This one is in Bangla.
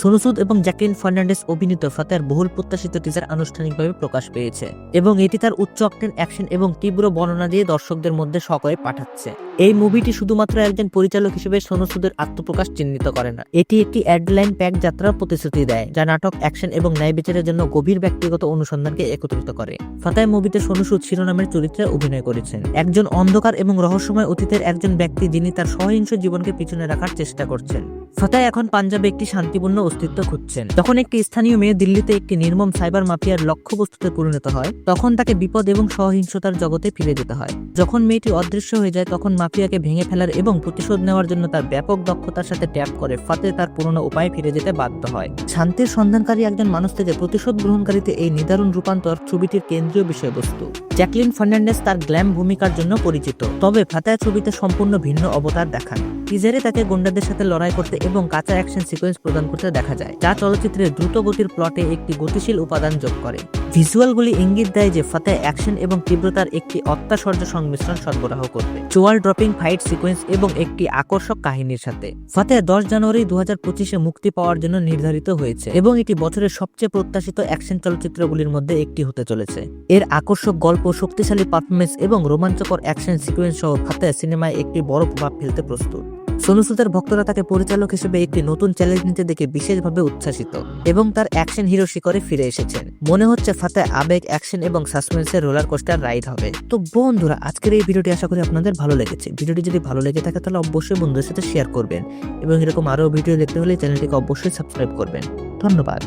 সোনু সুদ এবং জ্যাকলিন ফার্নান্ডেজ অভিনীত ফাতের বহুল প্রত্যাশিত টিজার আনুষ্ঠানিকভাবে প্রকাশ পেয়েছে এবং এটি তার উচ্চ অক্টেন অ্যাকশন এবং তীব্র বর্ণনা দিয়ে দর্শকদের মধ্যে শোকে পাঠাচ্ছে। এই মুভিটি শুধুমাত্র একজন পরিচালক হিসেবে সোনু সুদের আত্মপ্রকাশ চিহ্নিত করে না, এটি একটি অ্যাডলাইন প্যাক যাত্রার প্রতিশ্রুতি দেয় যা নাটক, অ্যাকশন এবং ন্যায় বিচারের জন্য গভীর ব্যক্তিগত অনুসন্ধানকে একত্রিত করে। ফাতে মুভিতে সোনু সুদ শিরোনামের চরিত্রে অভিনয় করেছেন, একজন অন্ধকার এবং রহস্যময় অতীতের একজন ব্যক্তি যিনি তার সহিংস জীবনকে পিছনে রাখার চেষ্টা করছেন। ফাতে এখন পাঞ্জাবে একটি শান্তিপূর্ণ অস্তিত্ব খুঁজছেন। যখন একটি স্থানীয় মেয়ে দিল্লিতে একটি নির্মম সাইবার মাফিয়ার লক্ষ্যবস্তুতে পরিণত হয়, তখন তাকে বিপদ এবং সহিংসতার জগতে ফিরে যেতে হয়। যখন মেয়েটি অদৃশ্য হয়ে যায়, তখন মাফিয়াকে ভেঙে ফেলার এবং প্রতিশোধ নেওয়ার জন্য তার ব্যাপক দক্ষতার সাথে ট্যাপ করে ফাতে তার পুরনো উপায়ে ফিরে যেতে বাধ্য হয়। শান্তির সন্ধানকারী একজন মানুষ থেকে প্রতিশোধ গ্রহণকারীতে এই নিদারুণ রূপান্তর ছবিটির কেন্দ্রীয় বিষয়বস্তু। জ্যাকলিন ফার্নান্ডেজ তার গ্ল্যাম ভূমিকার জন্য পরিচিত, তবে ফাতে ছবিতে সম্পূর্ণ ভিন্ন অবতার দেখান। টিজারে তাকে গুন্ডাদের সাথে লড়াই করতে এবং কাঁচা অ্যাকশন সিকোয়েন্স প্রদান করতে দেখা যায়, যা চলচ্চিত্রের দ্রুত গতির প্লটে একটি গতিশীল উপাদান যোগ করে। ভিজুয়ালগুলি ইঙ্গিত দেয় যে ফাতে অ্যাকশন এবং তীব্রতার একটি অত্যাশ্চর্য সংমিশ্রণ সরবরাহ করবে, চোয়াল ড্রপিং ফাইট সিকোয়েন্স এবং একটি আকর্ষক কাহিনীর সাথে। ফাতে 10 জানুয়ারি 2025-এ মুক্তি পাওয়ার জন্য নির্ধারিত হয়েছে এবং এটি বছরের সবচেয়ে প্রত্যাশিত অ্যাকশন চলচ্চিত্রগুলির মধ্যে একটি হতে চলেছে। এর আকর্ষক গল্প, শক্তিশালী পারফরমেন্স এবং রোমাঞ্চকর অ্যাকশন সিকোয়েন্স সহ ফাতে সিনেমায় একটি বড় প্রভাব ফেলতে প্রস্তুত। সোনু সুদের ভক্তরা তাকে পরিচালক হিসেবে একটি নতুন চ্যালেঞ্জ নিতে দেখে বিশেষভাবে উচ্ছ্বাসিত এবং তার অ্যাকশন হিরো শিখরে ফিরে এসেছেন। মনে হচ্ছে ফাতে আবেগ, অ্যাকশন এবং সাসপেন্সের রোলার কোস্টার রাইড হবে। তো বন্ধুরা, আজকের এই ভিডিওটি আশা করি আপনাদের ভালো লেগেছে। ভিডিওটি যদি ভালো লেগে থাকে তাহলে অবশ্যই বন্ধুদের সাথে শেয়ার করবেন এবং এরকম আরও ভিডিও দেখতে হলে চ্যানেলটিকে অবশ্যই সাবস্ক্রাইব করবেন। ধন্যবাদ।